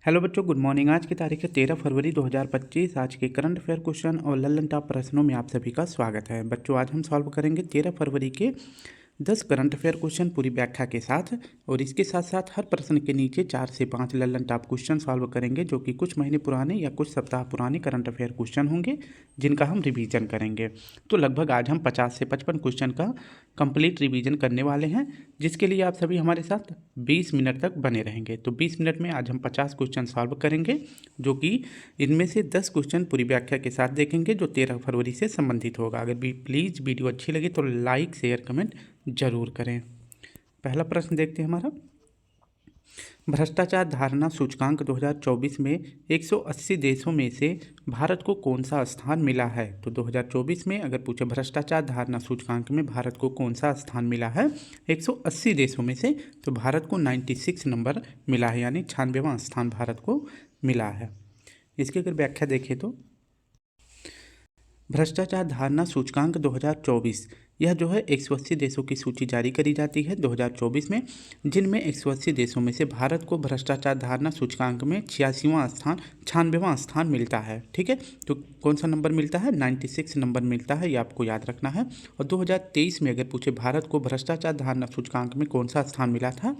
Hello बच्चों, good morning. आज की तारीख है 13 फरवरी 2025। आज के करंट अफेयर क्वेश्चन और ललन टॉप प्रश्नों में आप सभी का स्वागत है। बच्चों, आज हम सॉल्व करेंगे 13 फरवरी के 10 करंट अफेयर क्वेश्चन पूरी व्याख्या के साथ, और इसके साथ साथ हर प्रश्न के नीचे 4 से 5 ललन टॉप क्वेश्चन सॉल्व करेंगे, जो कि कुछ महीने पुराने या कुछ सप्ताह पुराने करंट अफेयर क्वेश्चन होंगे, जिनका हम रिवीजन करेंगे। तो लगभग आज हम 50 से 55 क्वेश्चन का कंप्लीट रिवीजन करने वाले हैं, जिसके लिए आप सभी हमारे साथ 20 मिनट तक बने रहेंगे। तो 20 मिनट में आज हम 50 क्वेश्चन सॉल्व करेंगे, जो कि इनमें से 10 क्वेश्चन पूरी व्याख्या के साथ देखेंगे, जो 13 फरवरी से संबंधित होगा। अगर भी प्लीज़ वीडियो अच्छी लगे तो लाइक शेयर कमेंट जरूर करें। पहला प्रश्न देखते हैं हमारा। भ्रष्टाचार धारणा सूचकांक 2024 में 180 देशों में से भारत को कौन सा स्थान मिला है? तो 2024 में अगर पूछे भ्रष्टाचार धारणा सूचकांक में भारत को कौन सा स्थान मिला है 180 देशों में से, तो भारत को 96 नंबर मिला है, यानी 96वां स्थान भारत को मिला है। इसकी अगर व्याख्या देखें तो भ्रष्टाचार धारणा सूचकांक 2024 यह जो है 180 देशों की सूची जारी करी जाती है 2024 में, जिनमें 180 देशों में से भारत को भ्रष्टाचार धारणा सूचकांक में 96वां स्थान मिलता है। ठीक है, तो कौन सा नंबर मिलता है? 96 नंबर मिलता है, ये आपको याद रखना है। और 2023 में अगर पूछे भारत को भ्रष्टाचार धारणा सूचकांक में कौन सा स्थान मिला था,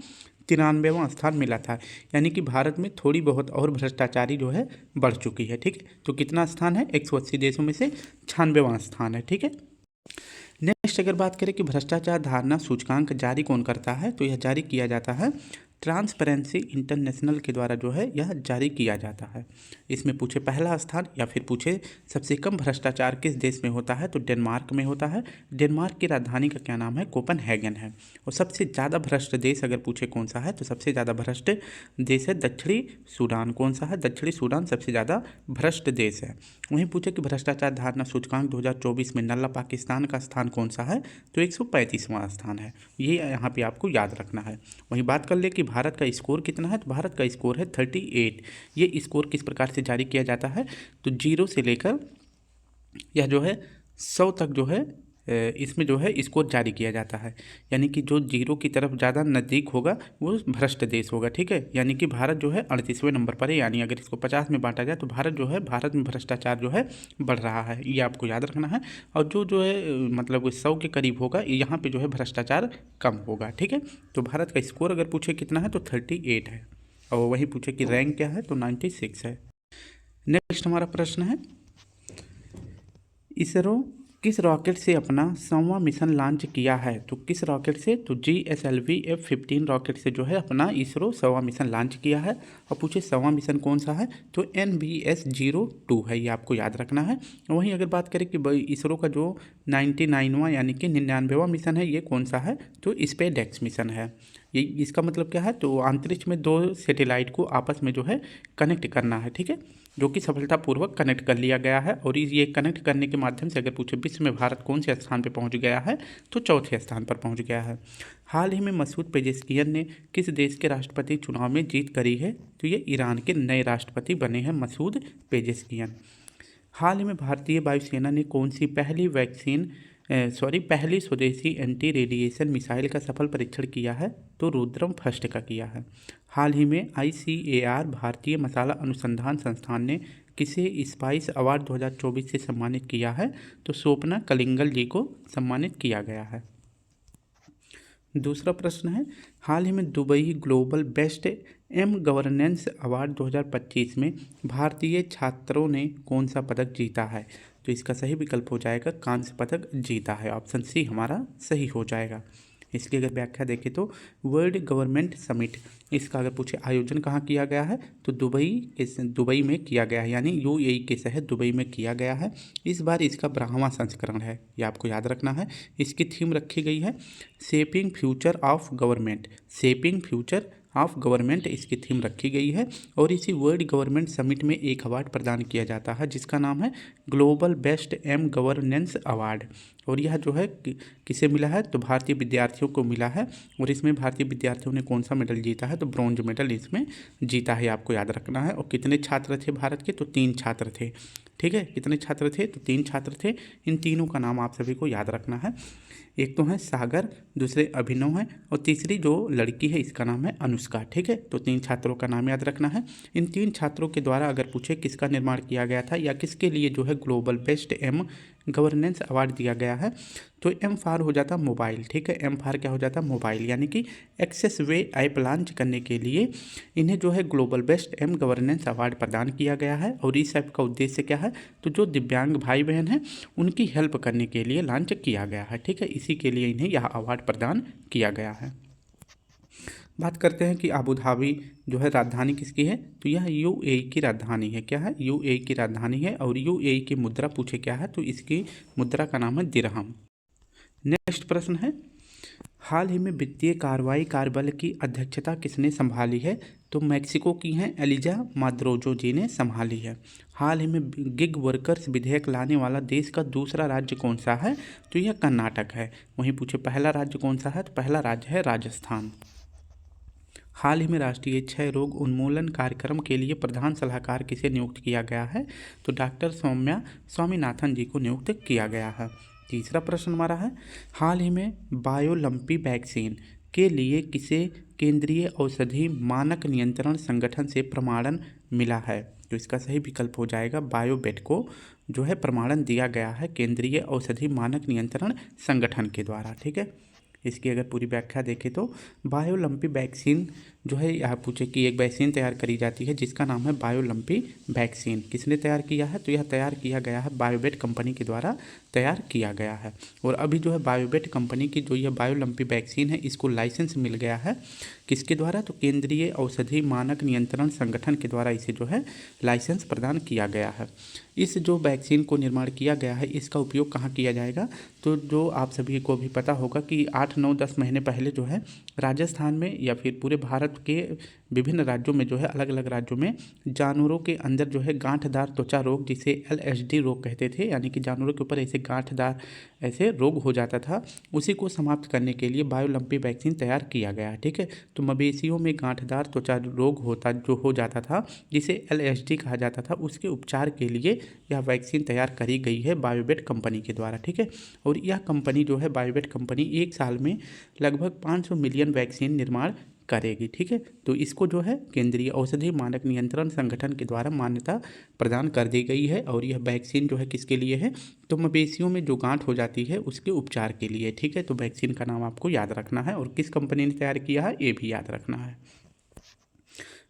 93वां स्थान मिला था, यानी कि भारत में थोड़ी बहुत और भ्रष्टाचारी जो है बढ़ चुकी है। ठीक है, तो कितना स्थान है? 180 देशों में से 96वां स्थान है। ठीक है, नेक्स्ट अगर बात करें कि भ्रष्टाचार धारणा सूचकांक जारी कौन करता है, तो यह जारी किया जाता है ट्रांसपेरेंसी इंटरनेशनल के द्वारा जो है यह जारी किया जाता है। इसमें पूछे पहला स्थान या फिर पूछे सबसे कम भ्रष्टाचार किस देश में होता है, तो डेनमार्क में होता है। डेनमार्क की राजधानी का क्या नाम है? कोपनहेगन है। और सबसे ज़्यादा भ्रष्ट देश अगर पूछे कौन सा है, तो सबसे ज़्यादा भ्रष्ट देश है दक्षिणी सूडान। कौन सा है? दक्षिणी सूडान सबसे ज़्यादा भ्रष्ट देश है। वहीं पूछे कि भ्रष्टाचार धारणा सूचकांक 2024 में नल्ला पाकिस्तान का स्थान कौन सा है, तो 135वां स्थान है। ये यहाँ पे आपको याद रखना है। वहीं बात कर ले कि भारत का स्कोर कितना है, तो भारत का स्कोर है 38। ये स्कोर किस प्रकार से जारी किया जाता है, तो 0 से लेकर यह जो है 100 तक जो है इसमें जो है स्कोर जारी किया जाता है, यानी कि जो 0 की तरफ ज़्यादा नज़दीक होगा वो भ्रष्ट देश होगा। ठीक है, यानी कि भारत जो है 38वें नंबर पर है, यानी अगर इसको 50 में बांटा जाए तो भारत में भ्रष्टाचार जो है बढ़ रहा है, ये आपको याद रखना है। और जो है मतलब 100 के करीब होगा, यहाँ पे जो है भ्रष्टाचार कम होगा। ठीक है, तो भारत का स्कोर अगर पूछे कितना है, तो 38 है। और वहीं पूछे कि रैंक क्या है, तो 96 है। नेक्स्ट हमारा प्रश्न है, इसरो किस रॉकेट से अपना 100वां मिशन लॉन्च किया है? तो किस रॉकेट से? तो GSLV F-15 रॉकेट से जो है अपना इसरो 100वां मिशन लॉन्च किया है। और पूछे 100वां मिशन कौन सा है, तो NBS-02 है, ये आपको याद रखना है। वहीं अगर बात करें कि इसरो का जो 99वां यानी कि 99वां मिशन है, ये कौन सा है, तो स्पेसएक्स मिशन है। ये इसका मतलब क्या है, तो अंतरिक्ष में 2 सैटेलाइट को आपस में जो है कनेक्ट करना है। ठीक है, जो कि सफलतापूर्वक कनेक्ट कर लिया गया है। और ये कनेक्ट करने के माध्यम से अगर पूछे विश्व में भारत कौन से स्थान पर पहुंच गया है, तो चौथे स्थान पर पहुंच गया है। हाल ही में मसूद पेजेस्कियन ने किस देश के राष्ट्रपति चुनाव में जीत करी है, तो ये ईरान के नए राष्ट्रपति बने हैं मसूद पेजेस्कियन। हाल ही में भारतीय वायुसेना ने कौन सी पहली स्वदेशी एंटी रेडिएशन मिसाइल का सफल परीक्षण किया है, तो रुद्रम फर्स्ट का किया है। हाल ही में ICAR भारतीय मसाला अनुसंधान संस्थान ने किसे स्पाइस अवार्ड 2024 से सम्मानित किया है, तो स्वप्ना कलिंगल जी को सम्मानित किया गया है। दूसरा प्रश्न है, हाल ही में Dubai global best governance award 2025 में भारतीय छात्रों ने कौन सा पदक जीता है? तो इसका सही विकल्प हो जाएगा कांस्य पदक जीता है। ऑप्शन सी हमारा सही हो जाएगा। इसकी अगर व्याख्या देखें तो वर्ल्ड गवर्नमेंट समिट, इसका अगर पूछे आयोजन कहाँ किया गया है, तो दुबई में किया गया है, यानी UAE के शहर दुबई में किया गया है। इस बार इसका 12वां संस्करण है, ये आपको याद रखना है। इसकी थीम रखी गई है shaping future of government. Shaping future of government इसकी थीम रखी गई है। और इसी वर्ल्ड गवर्नमेंट समिट में एक अवार्ड प्रदान किया जाता है, जिसका नाम है ग्लोबल बेस्ट गवर्नेंस अवार्ड। और यह जो है किसे मिला है, तो भारतीय विद्यार्थियों को मिला है। और इसमें भारतीय विद्यार्थियों ने कौन सा मेडल जीता है, तो ब्रॉन्ज मेडल इसमें जीता है, आपको याद रखना है। और कितने छात्र थे भारत के, तो 3 छात्र थे। ठीक है, कितने छात्र थे, तो 3 छात्र थे। इन तीनों का नाम आप सभी को याद रखना है। एक तो है सागर, दूसरे अभिनव है, और तीसरी जो लड़की है इसका नाम है अनुष्का। ठीक है, तो 3 छात्रों का नाम याद रखना है। इन 3 छात्रों के द्वारा अगर पूछे किसका निर्माण किया गया था या किसके लिए जो है global best M governance award दिया गया है, तो एम फार हो जाता मोबाइल। ठीक है, एम फार क्या हो जाता मोबाइल, यानी कि एक्सेस वे ऐप लॉन्च करने के लिए इन्हें जो है global best M governance award प्रदान किया गया है। और इस ऐप का उद्देश्य क्या है, तो जो दिव्यांग भाई बहन हैं उनकी हेल्प करने के लिए लॉन्च किया गया है। ठीक है, इसी के लिए इन्हें यह अवार्ड प्रदान किया गया है। बात करते हैं कि अबू धाबी जो है राजधानी किसकी है, तो यह यूएई की राजधानी है। क्या है, यूएई की राजधानी है। और यूएई की मुद्रा पूछे क्या है, तो इसकी मुद्रा का नाम है दिरहम। नेक्स्ट प्रश्न है, हाल ही में वित्तीय कार्रवाई कार्यबल की अध्यक्षता किसने संभाली है, तो मैक्सिको की हैं एलिजा माद्रोजो जी ने संभाली है। हाल ही में गिग वर्कर्स विधेयक लाने वाला देश का दूसरा राज्य कौन सा है, तो यह कर्नाटक है। वहीं पूछे पहला राज्य कौन सा है, तो पहला राज्य है राजस्थान। हाल ही में राष्ट्रीय क्षय रोग उन्मूलन कार्यक्रम के लिए प्रधान सलाहकार किसे नियुक्त किया गया है, तो डॉक्टर सौम्या स्वामीनाथन जी को नियुक्त किया गया है। तीसरा प्रश्न हमारा है, हाल ही में बायोलंपी वैक्सीन के लिए किसे केंद्रीय औषधि मानक नियंत्रण संगठन से प्रमाणन मिला है, तो इसका सही विकल्प हो जाएगा बायोबेट को जो है प्रमाणन दिया गया है केंद्रीय औषधि मानक नियंत्रण संगठन के द्वारा। ठीक है, इसकी अगर पूरी व्याख्या देखें तो बायोलंपी वैक्सीन जो है, यहाँ पूछे कि एक वैक्सीन तैयार करी जाती है जिसका नाम है बायोलंपी वैक्सीन। किसने तैयार किया है, तो यह तैयार किया गया है बायोबेट कंपनी के द्वारा तैयार किया गया है। और अभी जो है बायोबेट कंपनी की जो यह बायोलंपी वैक्सीन है इसको लाइसेंस मिल गया है किसके द्वारा, तो केंद्रीय औषधि मानक नियंत्रण संगठन के द्वारा इसे जो है लाइसेंस प्रदान किया गया है। इस जो वैक्सीन को निर्माण किया गया है इसका उपयोग कहाँ किया जाएगा, तो जो आप सभी को भी पता होगा कि 8, 9, 10 महीने पहले जो है राजस्थान में या फिर पूरे भारत के विभिन्न राज्यों में जो है अलग अलग राज्यों में जानवरों के अंदर जो है गांठदार त्वचा रोग जिसे LSD रोग कहते थे, यानी कि जानवरों के ऊपर ऐसे गांठदार ऐसे रोग हो जाता था, उसी को समाप्त करने के लिए बायोलंपी वैक्सीन तैयार किया गया। ठीक है, तो मवेशियों में गांठदार त्वचा रोग हो जाता था जिसे LSD कहा जाता था, उसके उपचार के लिए यह वैक्सीन तैयार करी गई है बायोबेट कंपनी के द्वारा। ठीक है, और यह कंपनी जो है बायोबेट कंपनी 1 साल में लगभग 500 मिलियन वैक्सीन निर्माण करेगी। ठीक है, तो इसको जो है केंद्रीय औषधि मानक नियंत्रण संगठन के द्वारा मान्यता प्रदान कर दी गई है। और यह वैक्सीन जो है किसके लिए है, तो मवेशियों में जो गांठ हो जाती है उसके उपचार के लिए। ठीक है, तो वैक्सीन का नाम आपको याद रखना है और किस कंपनी ने तैयार किया है ये भी याद रखना है।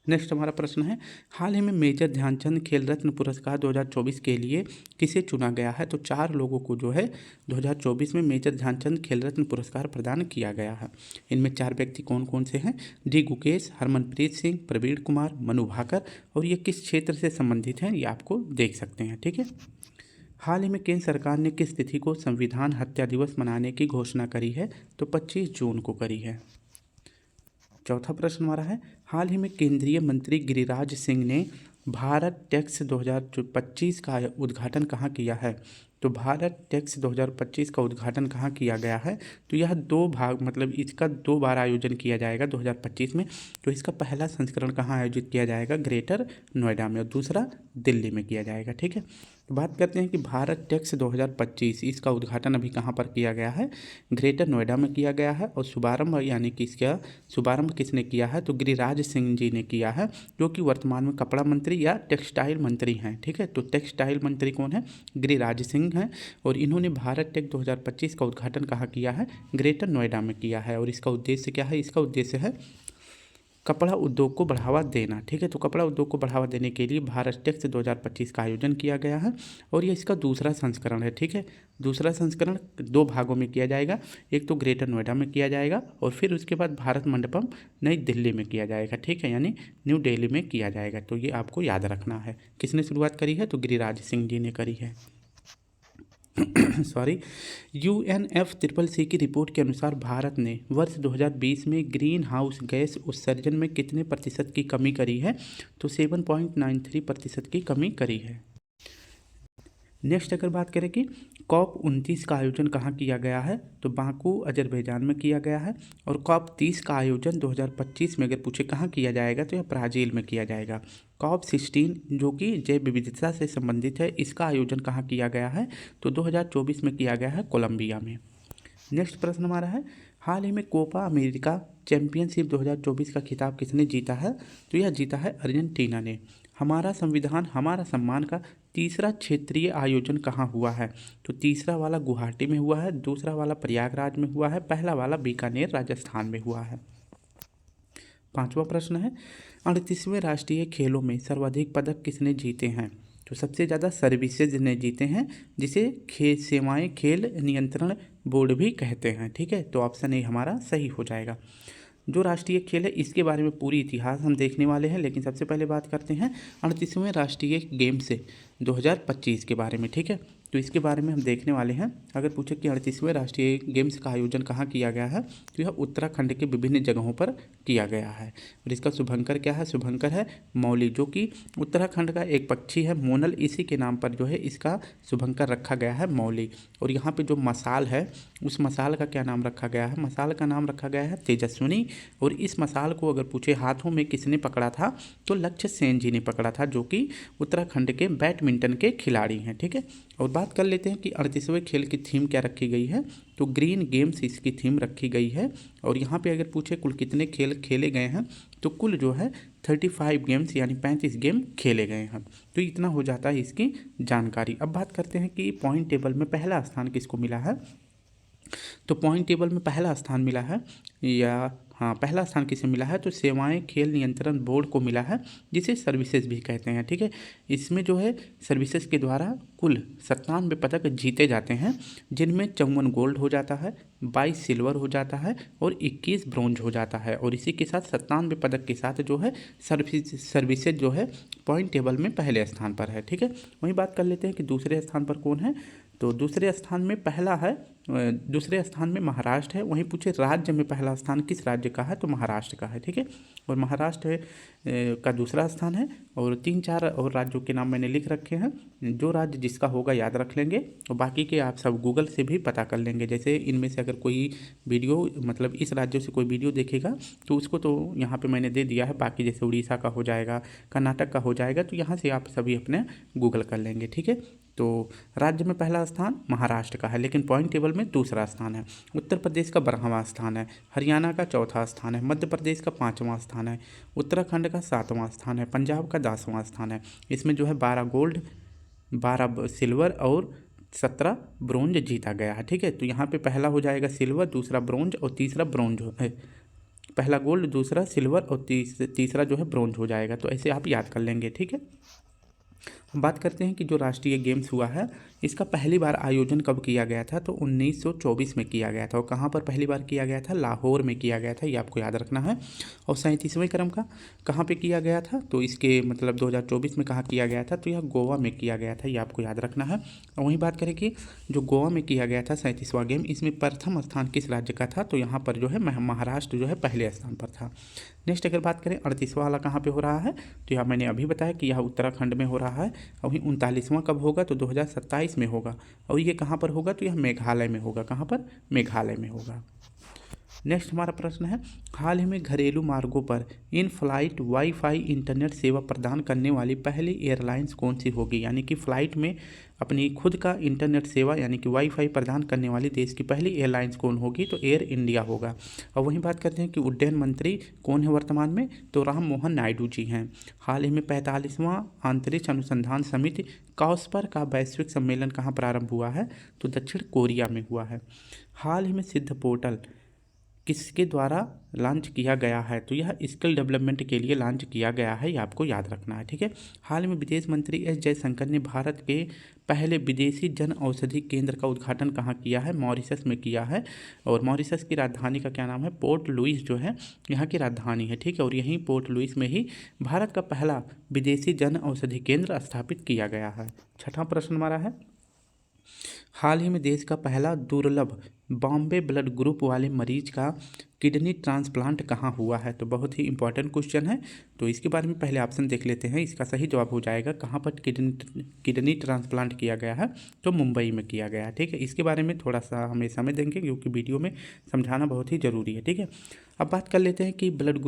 नेक्स्ट हमारा प्रश्न है, हाल ही में मेजर ध्यानचंद खेल रत्न पुरस्कार 2024 के लिए किसे चुना गया है, तो 4 लोगों को जो है 2024 में मेजर ध्यानचंद खेल रत्न पुरस्कार प्रदान किया गया है। इनमें 4 व्यक्ति कौन कौन से हैं, डी गुकेश, हरमनप्रीत सिंह, प्रवीण कुमार, मनु भाकर। और ये किस क्षेत्र से संबंधित हैं ये आपको देख सकते हैं। ठीक है, हाल ही में केंद्र सरकार ने किस तिथि को संविधान हत्या दिवस मनाने की घोषणा करी है, तो 25 जून को करी है। चौथा प्रश्न हमारा है, हाल ही में केंद्रीय मंत्री गिरिराज सिंह ने भारत टैक्स 2025 का उद्घाटन कहाँ किया है, तो भारत टैक्स 2025 का उद्घाटन कहाँ किया गया है, तो यह 2 भाग मतलब इसका 2 बार आयोजन किया जाएगा 2025 में। तो इसका पहला संस्करण कहाँ आयोजित किया जाएगा, ग्रेटर नोएडा में, और दूसरा दिल्ली में किया जाएगा। ठीक है, तो बात करते हैं कि भारत टैक्स 2025 इसका उद्घाटन अभी कहाँ पर किया गया है, ग्रेटर नोएडा में किया गया है। और शुभारंभ यानी कि इसका शुभारंभ किसने किया है, तो गिरिराज सिंह जी ने किया है, जो कि वर्तमान में कपड़ा मंत्री या टेक्सटाइल मंत्री हैं। ठीक है, तो टेक्सटाइल मंत्री कौन है, गिरिराज सिंह हैं। और इन्होंने भारत टेक 2025 का उद्घाटन कहाँ किया है, ग्रेटर नोएडा में किया है। और इसका उद्देश्य क्या है, इसका उद्देश्य है कपड़ा उद्योग को बढ़ावा देना। ठीक है, तो कपड़ा उद्योग को बढ़ावा देने के लिए भारत टेक्स 2025 का आयोजन किया गया है। और ये इसका दूसरा संस्करण है। ठीक है, दूसरा संस्करण 2 भागों में किया जाएगा, एक तो ग्रेटर नोएडा में किया जाएगा और फिर उसके बाद भारत मंडपम नई दिल्ली में किया जाएगा। ठीक है, यानी न्यू दिल्ली में किया जाएगा। तो ये आपको याद रखना है। किसने शुरुआत करी है, तो गिरिराज सिंह जी ने करी है। सॉरी, UNFCCC की रिपोर्ट के अनुसार भारत ने वर्ष 2020 में ग्रीन हाउस गैस उत्सर्जन में कितने प्रतिशत की कमी करी है, तो 7.93% की कमी करी है। नेक्स्ट अगर बात करें कि COP 29 का आयोजन कहाँ किया गया है, तो बाकू अजरबैजान में किया गया है। और COP 30 का आयोजन 2025 में अगर पूछे कहाँ किया जाएगा तो यह ब्राज़ील में किया जाएगा। COP 16 जो कि जैव विविधता से संबंधित है, इसका आयोजन कहाँ किया गया है, तो 2024 में किया गया है कोलंबिया में। नेक्स्ट प्रश्न हमारा है, हाल ही में कोपा अमेरिका चैंपियनशिप 2024 का खिताब किसने जीता है, तो यह जीता है अर्जेंटीना ने। हमारा संविधान हमारा सम्मान का तीसरा क्षेत्रीय आयोजन कहाँ हुआ है, तो तीसरा वाला गुवाहाटी में हुआ है, दूसरा वाला प्रयागराज में हुआ है, पहला वाला बीकानेर राजस्थान में हुआ है। पांचवा प्रश्न है, 38वें राष्ट्रीय खेलों में सर्वाधिक पदक किसने जीते हैं, तो सबसे ज़्यादा सर्विसेज ने जीते हैं, जिसे सेवाएं खेल नियंत्रण बोर्ड भी कहते हैं। ठीक है, तो ऑप्शन ए हमारा सही हो जाएगा। जो राष्ट्रीय खेल है इसके बारे में पूरी इतिहास हम देखने वाले हैं, लेकिन सबसे पहले बात करते हैं 38वें राष्ट्रीय गेम्स से 2025 के बारे में। ठीक है, तो इसके बारे में हम देखने वाले हैं। अगर पूछे कि 38वें राष्ट्रीय गेम्स का आयोजन कहाँ किया गया है, तो यह उत्तराखंड के विभिन्न जगहों पर किया गया है। और इसका शुभंकर क्या है, शुभंकर है मौली, जो कि उत्तराखंड का एक पक्षी है मोनल, इसी के नाम पर जो है इसका शुभंकर रखा गया है मौली। और यहाँ पे जो मसाल है उस मसाल का क्या नाम रखा गया है, मसाल का नाम रखा गया है तेजस्विनी। और इस मसाल को अगर पूछे हाथों में किसने पकड़ा था, तो लक्ष्य सेन जी ने पकड़ा था, जो कि उत्तराखंड के बैडमिंटन के खिलाड़ी हैं। ठीक है, और बात कर लेते हैं कि 38वें खेल की थीम क्या रखी गई है, तो ग्रीन गेम्स इसकी थीम रखी गई है। और यहाँ पे अगर पूछे कुल कितने खेल खेले गए हैं, तो कुल जो है 35 गेम्स यानी 35 गेम खेले गए हैं। तो इतना हो जाता है इसकी जानकारी। अब बात करते हैं कि पॉइंट टेबल में पहला स्थान किसको मिला है, तो पॉइंट टेबल में पहला स्थान मिला है, या हाँ पहला स्थान किसे मिला है, तो सेवाएं खेल नियंत्रण बोर्ड को मिला है, जिसे सर्विसेज भी कहते हैं। ठीक है, इसमें जो है सर्विसेज के द्वारा कुल 97 पदक जीते जाते हैं, जिनमें 54 गोल्ड हो जाता है, 22 सिल्वर हो जाता है और 21 ब्रॉन्ज हो जाता है। और इसी के साथ 97 पदक के साथ जो है सर्विसेज जो है पॉइंट टेबल में पहले स्थान पर है। ठीक है, वहीं बात कर लेते हैं कि दूसरे स्थान पर कौन है, तो दूसरे स्थान में पहला है, दूसरे स्थान में महाराष्ट्र है। वहीं पूछे राज्य में पहला स्थान किस राज्य का है, तो महाराष्ट्र का है। ठीक है, और महाराष्ट्र का दूसरा स्थान है। और 3-4 और राज्यों के नाम मैंने लिख रखे हैं, जो राज्य जिसका होगा याद रख लेंगे, और बाकी के आप सब गूगल से भी पता कर लेंगे। जैसे इनमें से अगर कोई वीडियो मतलब इस राज्यों से कोई वीडियो देखेगा तो उसको तो यहाँ पे मैंने दे दिया है, बाकी जैसे उड़ीसा का हो जाएगा, कर्नाटक का हो जाएगा, तो यहाँ से आप सभी अपने गूगल कर लेंगे। ठीक है, तो राज्य में पहला स्थान महाराष्ट्र का है, लेकिन पॉइंट टेबल में दूसरा स्थान है। उत्तर प्रदेश का 12वां स्थान है, हरियाणा का 4था स्थान है, मध्य प्रदेश का 5वां स्थान है, उत्तराखंड का 7वां स्थान है, पंजाब का 10वां स्थान है। इसमें जो है 12 गोल्ड, 12 सिल्वर और 17 ब्रोंज जीता गया है। ठीक है, तो यहाँ पे पहला हो जाएगा सिल्वर, दूसरा ब्रोंज और तीसरा ब्रोंज है, पहला गोल्ड, दूसरा सिल्वर और तीसरा जो है ब्रोंज हो जाएगा। तो ऐसे आप याद कर लेंगे। ठीक है, हम बात करते हैं कि जो राष्ट्रीय गेम्स हुआ है इसका पहली बार आयोजन कब किया गया था, तो 1924 में किया गया था। और कहाँ पर पहली बार किया गया था, लाहौर में किया गया था, ये आपको याद रखना है। और 37वें क्रम का कहाँ पे किया गया था, तो इसके मतलब 2024 में कहाँ किया गया था, तो यह गोवा में किया गया था, ये आपको याद रखना है। और वहीं बात करें कि जो गोवा में किया गया था 37वां गेम, इसमें प्रथम स्थान किस राज्य का था, तो यहाँ पर जो है महाराष्ट्र जो है पहले स्थान पर था। नेक्स्ट अगर बात करें 38वां वाला कहाँ पे हो रहा है, तो यह मैंने अभी बताया कि यह उत्तराखंड में हो रहा है। और वहीं 39वां कब होगा, तो 2027 में होगा। और ये कहाँ पर होगा, तो यह मेघालय में होगा। कहाँ पर, मेघालय में होगा। नेक्स्ट हमारा प्रश्न है, हाल ही में घरेलू मार्गों पर इन फ्लाइट वाईफाई इंटरनेट सेवा प्रदान करने वाली पहली एयरलाइंस कौन सी होगी, यानी कि फ़्लाइट में अपनी खुद का इंटरनेट सेवा यानी कि वाईफाई प्रदान करने वाली देश की पहली एयरलाइंस कौन होगी, तो एयर इंडिया होगा। और वहीं बात करते हैं कि उड्डयन मंत्री कौन है वर्तमान में, तो राम मोहन नायडू जी हैं। हाल ही में 45वां अंतरिक्ष अनुसंधान समिति कॉस्पर का वैश्विक सम्मेलन कहाँ प्रारंभ हुआ है, तो दक्षिण कोरिया में हुआ है। हाल ही में सिद्ध पोर्टल किसके द्वारा लॉन्च किया गया है, तो यह स्किल डेवलपमेंट के लिए लॉन्च किया गया है, ये आपको याद रखना है। ठीक है, हाल में विदेश मंत्री एस जयशंकर ने भारत के पहले विदेशी जन औषधि केंद्र का उद्घाटन कहाँ किया है, मॉरिशस में किया है। और मॉरिशस की राजधानी का क्या नाम है, पोर्ट लुइस जो है यहाँ की राजधानी है। ठीक है, और यहीं पोर्ट लुइस में ही भारत का पहला विदेशी जन औषधि केंद्र स्थापित किया गया है। छठा प्रश्न हमारा है, हाल ही में देश का पहला दुर्लभ बॉम्बे ब्लड ग्रुप वाले मरीज का किडनी ट्रांसप्लांट कहाँ हुआ है? तो बहुत ही इंपॉर्टेंट क्वेश्चन है। तो इसके बारे में पहले ऑप्शन देख लेते हैं। इसका सही जवाब हो जाएगा कहाँ पर किडनी ट्रांसप्लांट किया गया है? तो मुंबई में किया गया है। ठीक है, इसके बारे में थोड़ा सा हमें समय देंगे क्योंकि वीडियो में समझाना बहुत ही ज़रूरी है। ठीक है, अब बात कर लेते हैं कि ब्लड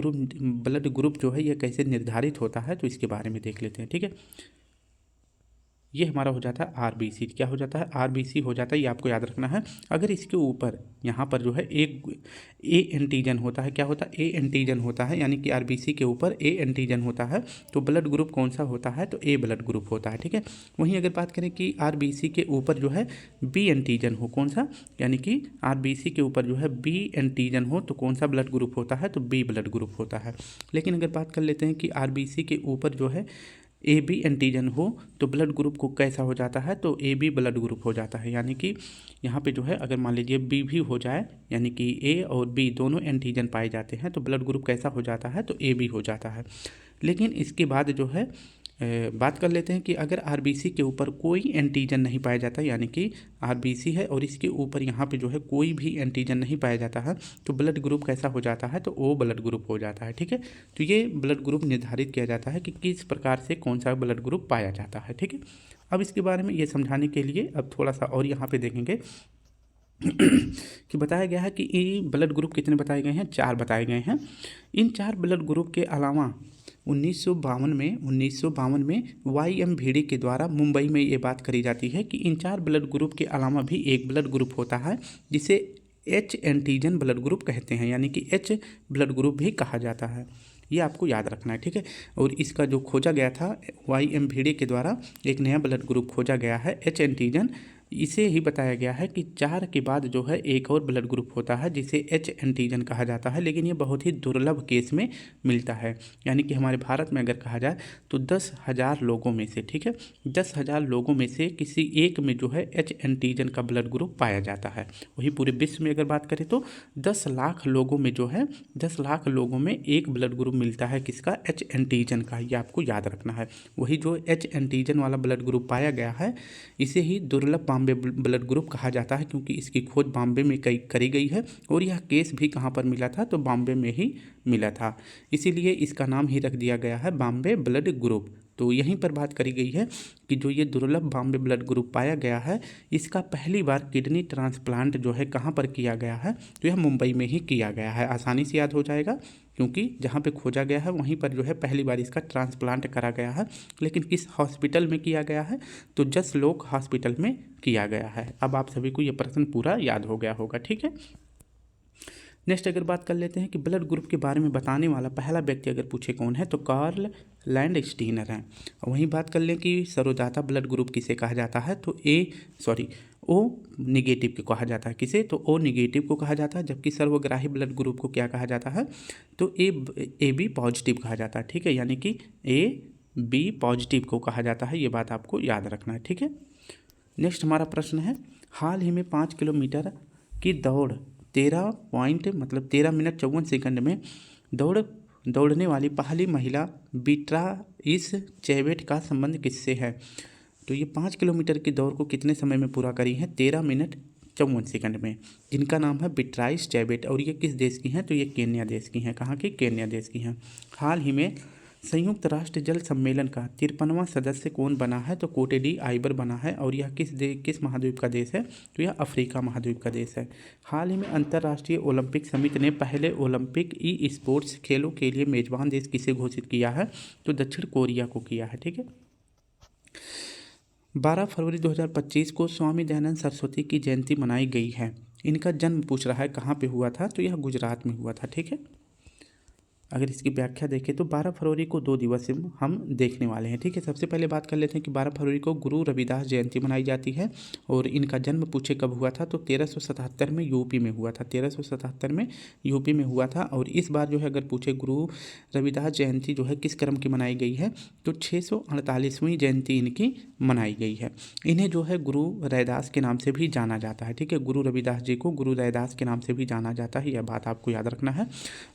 ग्रुप जो है ये कैसे निर्धारित होता है, तो इसके बारे में देख लेते हैं। ठीक है, ये हमारा हो जाता है आरबीसी। क्या हो जाता है? आरबीसी हो जाता है, ये आपको याद रखना है। अगर इसके ऊपर यहाँ पर जो है एक ए एंटीजन होता है, क्या होता है? ए एंटीजन होता है, यानी कि आरबीसी के ऊपर ए एंटीजन होता है, तो ब्लड ग्रुप कौन सा होता है? तो ए ब्लड ग्रुप होता है। ठीक है, वहीं अगर बात करें कि आरबीसी के ऊपर जो है बी एंटीजन हो, कौन सा? यानी कि आरबीसी के ऊपर जो है बी एंटीजन हो, तो कौन सा ब्लड ग्रुप होता है? तो बी ब्लड ग्रुप होता है। लेकिन अगर बात कर लेते हैं कि आरबीसी के ऊपर जो है ए बी एंटीजन हो, तो ब्लड ग्रुप को कैसा हो जाता है? तो ए बी ब्लड ग्रुप हो जाता है। यानी कि यहाँ पे जो है अगर मान लीजिए बी भी हो जाए, यानी कि ए और बी दोनों एंटीजन पाए जाते हैं, तो ब्लड ग्रुप कैसा हो जाता है? तो ए बी हो जाता है। लेकिन इसके बाद जो है बात कर लेते हैं कि अगर आरबीसी के ऊपर कोई एंटीजन नहीं पाया जाता, यानी कि आरबीसी है और इसके ऊपर यहाँ पे जो है कोई भी एंटीजन नहीं पाया जाता है, तो ब्लड ग्रुप कैसा हो जाता है? तो ओ ब्लड ग्रुप हो जाता है। ठीक है, तो ये ब्लड ग्रुप निर्धारित किया जाता है कि किस प्रकार से कौन सा ब्लड ग्रुप पाया जाता है। ठीक है, अब इसके बारे में ये समझाने के लिए अब थोड़ा सा और यहाँ पे देखेंगे कि बताया गया है कि ये ब्लड ग्रुप कितने बताए गए हैं? 4 बताए गए हैं। इन 4 ब्लड ग्रुप के अलावा 1952 में YMVD के द्वारा मुंबई में ये बात करी जाती है कि इन 4 ब्लड ग्रुप के अलावा भी एक ब्लड ग्रुप होता है जिसे H एंटीजन ब्लड ग्रुप कहते हैं, यानी कि H ब्लड ग्रुप भी कहा जाता है। ये आपको याद रखना है। ठीक है, और इसका जो खोजा गया था YMVD के द्वारा एक नया ब्लड ग्रुप खोजा गया है H एंटीजन। इसे ही बताया गया है कि 4 के बाद जो है एक और ब्लड ग्रुप होता है जिसे H एंटीजन कहा जाता है, लेकिन ये बहुत ही दुर्लभ केस में मिलता है। यानी कि हमारे भारत में अगर कहा जाए तो 10,000 लोगों में से, ठीक है, 10,000 लोगों में से किसी एक में जो है H एंटीजन का ब्लड ग्रुप पाया जाता है। वही पूरे विश्व में अगर बात करें तो 10 लाख लोगों में जो है 10 लाख लोगों में एक ब्लड ग्रुप मिलता है, किसका? H एंटीजन का। ये आपको याद रखना है। वही जो H एंटीजन वाला ब्लड ग्रुप पाया गया है इसे ही दुर्लभ बॉम्बे ब्लड ग्रुप कहा जाता है, क्योंकि इसकी खोज बॉम्बे में करी गई है और यह केस भी कहाँ पर मिला था? तो बॉम्बे में ही मिला था, इसीलिए इसका नाम ही रख दिया गया है बॉम्बे ब्लड ग्रुप। तो यहीं पर बात करी गई है कि जो ये दुर्लभ बॉम्बे ब्लड ग्रुप पाया गया है इसका पहली बार किडनी ट्रांसप्लांट जो है कहाँ पर किया गया है? तो यह मुंबई में ही किया गया है। आसानी से याद हो जाएगा क्योंकि जहाँ पे खोजा गया है वहीं पर जो है पहली बार इसका ट्रांसप्लांट करा गया है। लेकिन किस हॉस्पिटल में किया गया है? तो जसलोक हॉस्पिटल में किया गया है। अब आप सभी को ये प्रश्न पूरा याद हो गया होगा। ठीक है, नेक्स्ट अगर बात कर लेते हैं कि ब्लड ग्रुप के बारे में बताने वाला पहला व्यक्ति अगर पूछे कौन है, तो कार्ल लैंडस्टीनर हैं। वहीं बात कर लें कि सरोजाता ब्लड ग्रुप किसे कहा जाता है? तो ओ निगेटिव को कहा जाता है। किसे? तो ओ निगेटिव को कहा जाता है। जबकि सर्वग्राही ब्लड ग्रुप को क्या कहा जाता है? तो ए बी पॉजिटिव कहा जाता है। ठीक है, यानी कि ए बी पॉजिटिव को कहा जाता है। ये बात आपको याद रखना है। ठीक है, नेक्स्ट हमारा प्रश्न है, हाल ही में 5 किलोमीटर की दौड़ 13 मिनट 54 सेकंड में दौड़ने वाली पहली महिला बीट्राइस चैवेट का संबंध किससे है? तो ये 5 किलोमीटर की दौड़ को कितने समय में पूरा करी है? 13 मिनट 54 सेकंड में, जिनका नाम है बीट्राइस चैवेट। और ये किस देश की हैं? तो ये केन्या देश की हैं। कहाँ की? केन्या देश की हैं। हाल ही में संयुक्त राष्ट्र जल सम्मेलन का 53वां सदस्य कौन बना है? तो कोटे डी आइबर बना है। और यह किस महाद्वीप का देश है? तो यह अफ्रीका महाद्वीप का देश है। हाल ही में अंतर्राष्ट्रीय ओलंपिक समिति ने पहले ओलंपिक ई स्पोर्ट्स खेलों के लिए मेजबान देश किसे घोषित किया है? तो दक्षिण कोरिया को किया है। ठीक है, 12 फरवरी 2025 को स्वामी दयानंद सरस्वती की जयंती मनाई गई है। इनका जन्म पूछ रहा है कहाँ पे हुआ था? तो यह गुजरात में हुआ था। ठीक है, अगर इसकी व्याख्या देखें तो 12 फरवरी को 2 दिवस हम देखने वाले हैं। ठीक है, सबसे पहले बात कर लेते हैं कि 12 फरवरी को गुरु रविदास जयंती मनाई जाती है। और इनका जन्म पूछे कब हुआ था? तो 1377 में यूपी में हुआ था। 1377 में यूपी में हुआ था। और इस बार जो है अगर पूछे गुरु रविदास जयंती जो है किस क्रम की मनाई गई है? तो 648वीं जयंती इनकी मनाई गई है। इन्हें जो है गुरु रैदास के नाम से भी जाना जाता है। ठीक है, गुरु रविदास जी को गुरु रैदास के नाम से भी जाना जाता है। यह बात आपको याद रखना है।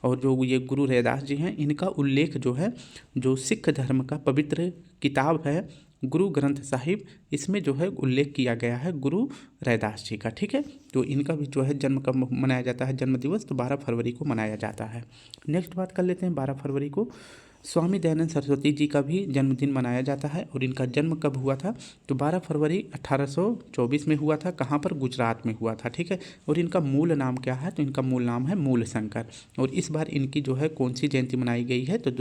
और जो ये गुरु रैदास जी हैं इनका उल्लेख जो है जो सिख धर्म का पवित्र किताब है गुरु ग्रंथ साहिब, इसमें जो है उल्लेख किया गया है गुरु रैदास जी का। ठीक है, तो इनका भी जो है जन्म कब मनाया जाता है, जन्म दिवस, तो 12 फरवरी को मनाया जाता है। नेक्स्ट बात कर लेते हैं, 12 फरवरी को स्वामी दयानंद सरस्वती जी का भी जन्मदिन मनाया जाता है। और इनका जन्म कब हुआ था, तो 12 फरवरी 1824 में हुआ था। कहाँ पर, गुजरात में हुआ था। ठीक है, और इनका मूल नाम क्या है, तो इनका मूल नाम है मूल शंकर। और इस बार इनकी जो है कौन सी जयंती मनाई गई है, तो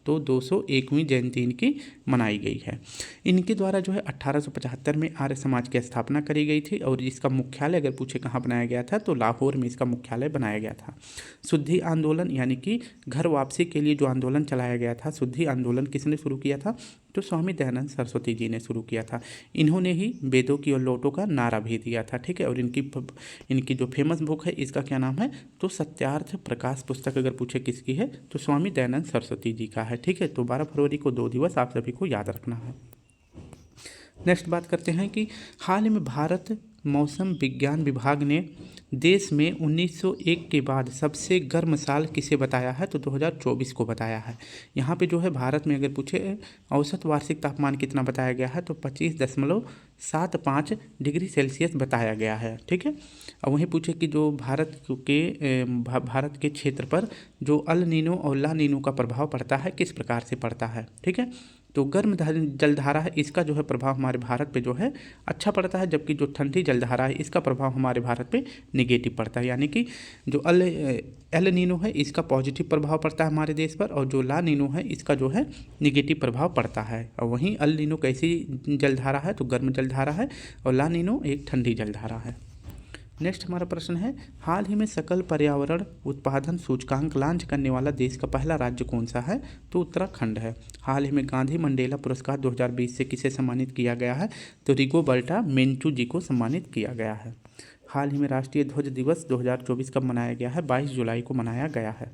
201वीं जयंती इनकी मनाई गई है। इनके द्वारा जो है 1875 में आर्य समाज की स्थापना करी गई थी। और इसका मुख्यालय अगर पूछे कहाँ बनाया गया था, तो लाहौर में इसका मुख्यालय बनाया गया था। शुद्धि आंदोलन यानी कि घर वापसी के लिए जो आंदोलन चलाया गया था, शुद्धि आंदोलन किसने शुरू किया था, तो स्वामी दयानंद सरस्वती जी ने शुरू किया था। इन्होंने ही वेदों की और लौटों का नारा भी दिया था। ठीक है, और इनकी जो फेमस बुक है इसका क्या नाम है, तो सत्यार्थ प्रकाश पुस्तक अगर पूछे किसकी है, तो स्वामी दयानंद सरस्वती जी का है। ठीक है, तो 12 फरवरी को 2 दिवस आप सभी को याद रखना है। नेक्स्ट बात करते हैं कि हाल ही में भारत मौसम विज्ञान विभाग ने देश में 1901 के बाद सबसे गर्म साल किसे बताया है, तो 2024 को बताया है। यहाँ पे जो है भारत में अगर पूछे औसत वार्षिक तापमान कितना बताया गया है, तो 25.75 डिग्री सेल्सियस बताया गया है। ठीक है, और वहीं पूछे कि जो भारत के क्षेत्र पर जो अल नीनो और ला नीनो का प्रभाव पड़ता है, किस प्रकार से पड़ता है। ठीक है, तो गर्म जलधारा है, इसका जो है प्रभाव हमारे भारत पे जो है अच्छा पड़ता है, जबकि जो ठंडी जलधारा है इसका प्रभाव हमारे भारत पे नेगेटिव पड़ता है। यानी कि जो एल नीनो है इसका पॉजिटिव प्रभाव पड़ता है हमारे देश पर, और जो ला नीनो है इसका जो है नेगेटिव प्रभाव पड़ता है। और वहीं अल नीनो कैसी जलधारा है, तो गर्म जलधारा है, और ला नीनो एक ठंडी जलधारा है। नेक्स्ट हमारा प्रश्न है, हाल ही में सकल पर्यावरण उत्पादन सूचकांक लॉन्च करने वाला देश का पहला राज्य कौन सा है, तो उत्तराखंड है। हाल ही में गांधी मंडेला पुरस्कार 2020 से किसे सम्मानित किया गया है, तो रिगोबर्टा मेंचू जी को सम्मानित किया गया है। हाल ही में राष्ट्रीय ध्वज दिवस 2024 कब मनाया गया है, 22 जुलाई को मनाया गया है।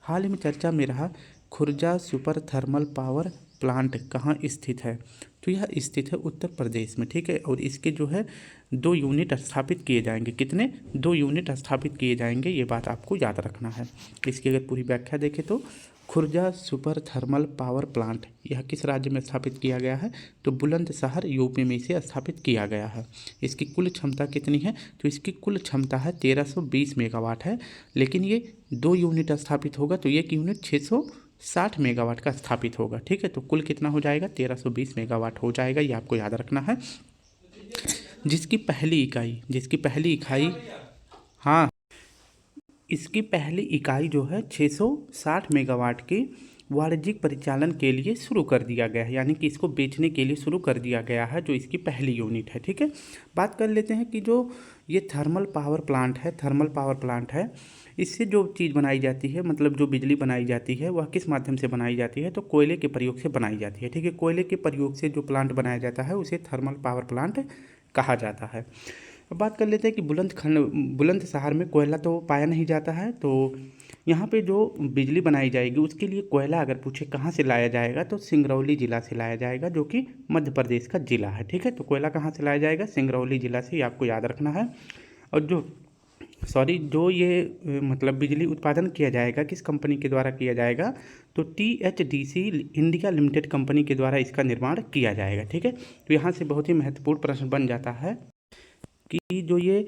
हाल ही में चर्चा में रहा Khurja super thermal power plant कहाँ स्थित है, तो यह स्थित है उत्तर प्रदेश में। ठीक है, और इसके जो है 2 यूनिट स्थापित किए जाएंगे। कितने, 2 यूनिट स्थापित किए जाएंगे, ये बात आपको याद रखना है। इसकी अगर पूरी व्याख्या देखें तो Khurja super thermal power plant यह किस राज्य में स्थापित किया गया है, तो बुलंदशहर यूपी में इसे स्थापित किया गया है। इसकी कुल क्षमता कितनी है, तो इसकी कुल क्षमता है 1320 मेगावाट है, लेकिन ये 2 यूनिट स्थापित होगा तो एक यूनिट 660 मेगावाट का स्थापित होगा। ठीक है, तो कुल कितना हो जाएगा, 1320 मेगावाट हो जाएगा, ये आपको याद रखना है। जिसकी पहली इकाई हाँ, इसकी पहली इकाई जो है 660 मेगावाट की वाणिज्यिक परिचालन के लिए शुरू कर दिया गया है, यानी कि इसको बेचने के लिए शुरू कर दिया गया है, जो इसकी पहली यूनिट है। ठीक है, बात कर लेते हैं कि जो ये थर्मल पावर प्लांट है, इससे जो चीज़ बनाई जाती है, मतलब जो बिजली बनाई जाती है वह किस माध्यम से बनाई जाती है, तो कोयले के प्रयोग से बनाई जाती है। ठीक है, कोयले के प्रयोग से जो प्लांट बनाया जाता है उसे थर्मल पावर प्लांट कहा जाता है। अब बात कर लेते हैं कि बुलंदशहर में कोयला तो पाया नहीं जाता है, तो यहाँ पे जो बिजली बनाई जाएगी उसके लिए कोयला अगर पूछे कहाँ से लाया जाएगा, तो सिंगरौली ज़िला से लाया जाएगा, जो कि मध्य प्रदेश का ज़िला है। ठीक है, तो कोयला कहाँ से लाया जाएगा, सिंगरौली ज़िला से, ये आपको याद रखना है। और जो ये मतलब बिजली उत्पादन किया जाएगा किस कंपनी के द्वारा किया जाएगा, तो THDC इंडिया लिमिटेड कंपनी के द्वारा इसका निर्माण किया जाएगा। ठीक है, तो यहाँ से बहुत ही महत्वपूर्ण प्रश्न बन जाता है कि जो ये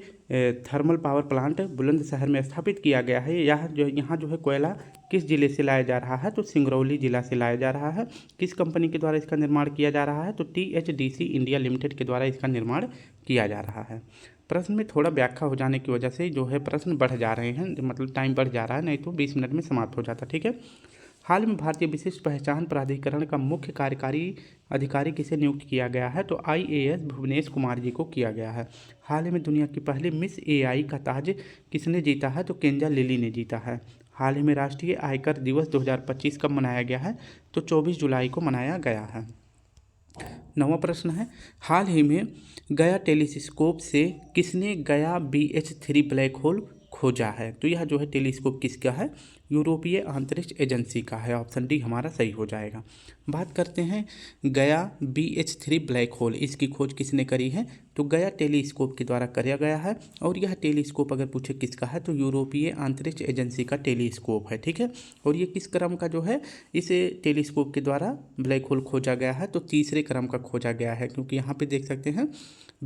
थर्मल पावर प्लांट बुलंदशहर में स्थापित किया गया है, यहाँ जो है कोयला किस ज़िले से लाया जा रहा है, तो सिंगरौली ज़िला से लाया जा रहा है। किस कंपनी के द्वारा इसका निर्माण किया जा रहा है, तो THDC इंडिया लिमिटेड के द्वारा इसका निर्माण किया जा रहा है। प्रश्न में थोड़ा व्याख्या हो जाने की वजह से जो है प्रश्न बढ़ जा रहे हैं, मतलब टाइम बढ़ जा रहा है, नहीं तो 20 मिनट में समाप्त हो जाता। ठीक है, हाल में भारतीय विशिष्ट पहचान प्राधिकरण का मुख्य कार्यकारी अधिकारी किसे नियुक्त किया गया है, तो IAS भुवनेश कुमार जी को किया गया है। हाल ही में दुनिया की पहली मिस AI का ताज किसने जीता है, तो केंजा लिली ने जीता है। हाल ही में राष्ट्रीय आयकर दिवस 2025 कब मनाया गया है, तो 24 जुलाई को मनाया गया है। 9वां प्रश्न है, हाल ही में गया टेलीस्कोप से किसने गया BH3 ब्लैक होल खोजा है, तो यह जो है टेलीस्कोप किसका है, यूरोपीय अंतरिक्ष एजेंसी का है। ऑप्शन डी हमारा सही हो जाएगा। बात करते हैं गया BH3 ब्लैक होल, इसकी खोज किसने करी है? तो गया टेलीस्कोप के द्वारा किया गया है और यह टेलीस्कोप अगर पूछे किसका है तो यूरोपीय अंतरिक्ष एजेंसी का टेलीस्कोप है, ठीक है। और ये किस क्रम का जो है इस टेलीस्कोप के द्वारा ब्लैक होल खोजा गया है? तो तीसरे क्रम का खोजा गया है, क्योंकि यहाँ पे देख सकते हैं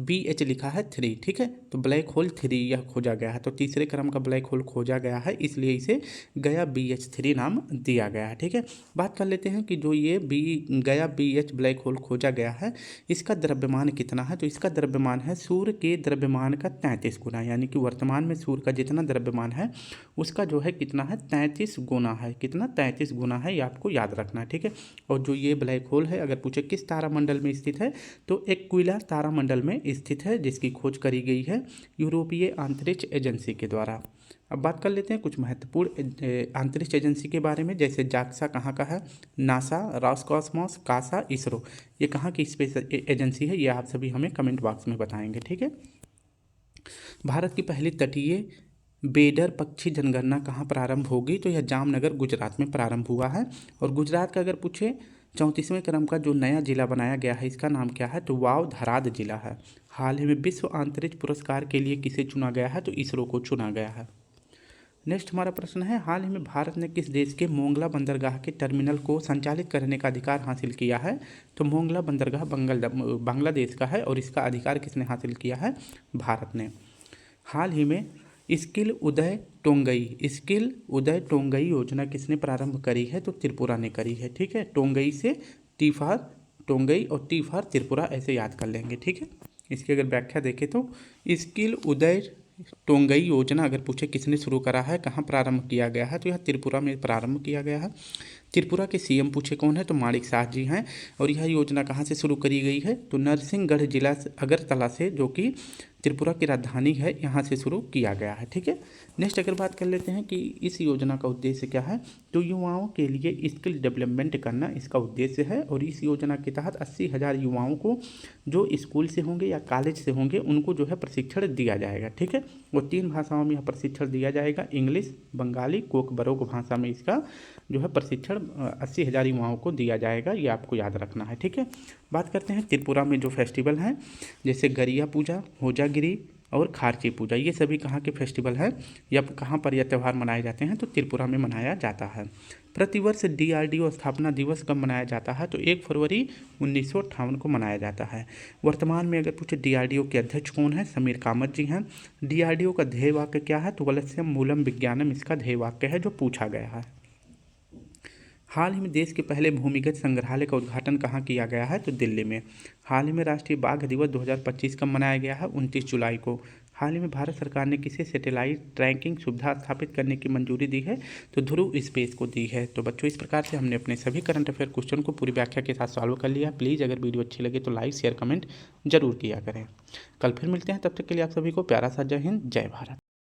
BH लिखा है 3, ठीक है। तो ब्लैक होल 3 यह खोजा गया है, तो तीसरे क्रम का ब्लैक होल खोजा गया है, इसलिए इसे गया BH3 नाम दिया गया है, ठीक है। बात कर लेते हैं कि जो ये गया BH ब्लैक होल खोजा गया है इसका द्रव्यमान कितना है? तो इसका द्रव्यमान है सूर्य के द्रव्यमान का 33 गुना, यानी कि वर्तमान में सूर्य का जितना द्रव्यमान है उसका जो है कितना है? 33 गुना है। कितना? 33 गुना है, ये आपको याद रखना है, ठीक है। और जो ये ब्लैक होल है अगर पूछे किस तारामंडल में स्थित है तो एक्विला तारामंडल में स्थित है, जिसकी खोज करी गई है यूरोपीय अंतरिक्ष एजेंसी के द्वारा। अब बात कर लेते हैं कुछ महत्वपूर्ण अंतरिक्ष एजेंसी के बारे में, जैसे जाक्सा कहाँ का है? नासा, रॉसकॉस्मोस, कासा, इसरो, ये कहाँ की स्पेस एजेंसी है? ये आप सभी हमें कमेंट बॉक्स में बताएंगे, ठीक है। भारत की पहली तटीय बेडर पक्षी जनगणना कहाँ प्रारंभ होगी? तो यह जामनगर गुजरात में प्रारंभ हुआ है। और गुजरात का अगर पूछे 34वें क्रम का जो नया जिला बनाया गया है इसका नाम क्या है? तो वाव धराद जिला है। हाल ही में विश्व अंतरिक्ष पुरस्कार के लिए किसे चुना गया है? तो इसरो को चुना गया है। नेक्स्ट हमारा प्रश्न है, हाल ही में भारत ने किस देश के मोंगला बंदरगाह के टर्मिनल को संचालित करने का अधिकार हासिल किया है? तो मोंगला बंदरगाह बांग्लादेश का है और इसका अधिकार किसने हासिल किया है? भारत ने। हाल ही में स्किल उदय टोंगई योजना किसने प्रारंभ करी है? तो त्रिपुरा ने करी है, ठीक है। टोंगई से टी फॉर टोंगई और टी फॉर त्रिपुरा ऐसे याद कर लेंगे, ठीक है। इसकी अगर व्याख्या देखें तो स्किल उदय टोंगई योजना अगर पूछे किसने शुरू करा है, कहाँ प्रारंभ किया गया है, तो यह त्रिपुरा में प्रारंभ किया गया है। त्रिपुरा के CM पूछे कौन है? तो माणिक साह जी हैं। और यह योजना कहाँ से शुरू करी गई है? तो नरसिंहगढ़ जिला अगरतला से, जो कि त्रिपुरा की राजधानी है, यहाँ से शुरू किया गया है, ठीक है। नेक्स्ट अगर बात कर लेते हैं कि इस योजना का उद्देश्य क्या है, तो युवाओं के लिए स्किल डेवलपमेंट करना इसका उद्देश्य है। और इस योजना के तहत 80,000 युवाओं को जो स्कूल से होंगे या कॉलेज से होंगे उनको जो है प्रशिक्षण दिया जाएगा, ठीक है। और 3 भाषाओं में यह प्रशिक्षण दिया जाएगा, इंग्लिश, बंगाली, कोकबरोक भाषा में इसका जो है प्रशिक्षण 80,000 युवाओं को दिया जाएगा, ये आपको याद रखना है, ठीक है। बात करते हैं त्रिपुरा में जो फेस्टिवल हैं, जैसे गरिया पूजा, होजागिरी और खारची पूजा, ये सभी कहाँ के फेस्टिवल हैं या कहाँ पर यह त्यौहार मनाए जाते हैं? तो त्रिपुरा में मनाया जाता है। प्रतिवर्ष DRDO स्थापना दिवस कब मनाया जाता है? तो 1 फरवरी 1958 को मनाया जाता है। वर्तमान में अगर पूछे DRDO के अध्यक्ष कौन है? समीर कामत जी हैं। DRDO का ध्येय वाक्य क्या है? तो वलस्यम मूलम विज्ञानम इसका ध्येय वाक्य है जो पूछा गया है। हाल ही में देश के पहले भूमिगत संग्रहालय का उद्घाटन कहाँ किया गया है? तो दिल्ली में। हाल ही में राष्ट्रीय बाघ दिवस 2025 कब मनाया गया है? 29 जुलाई को। हाल ही में भारत सरकार ने किसे सैटेलाइट ट्रैकिंग सुविधा स्थापित करने की मंजूरी दी है? तो ध्रुव स्पेस को दी है। तो बच्चों, इस प्रकार से हमने अपने सभी करंट अफेयर क्वेश्चन को पूरी व्याख्या के साथ सॉल्व कर लिया। प्लीज़ अगर वीडियो अच्छी लगे तो लाइक, शेयर, कमेंट जरूर किया करें। कल फिर मिलते हैं, तब तक के लिए आप सभी को प्यारा सा जय हिंद, जय भारत।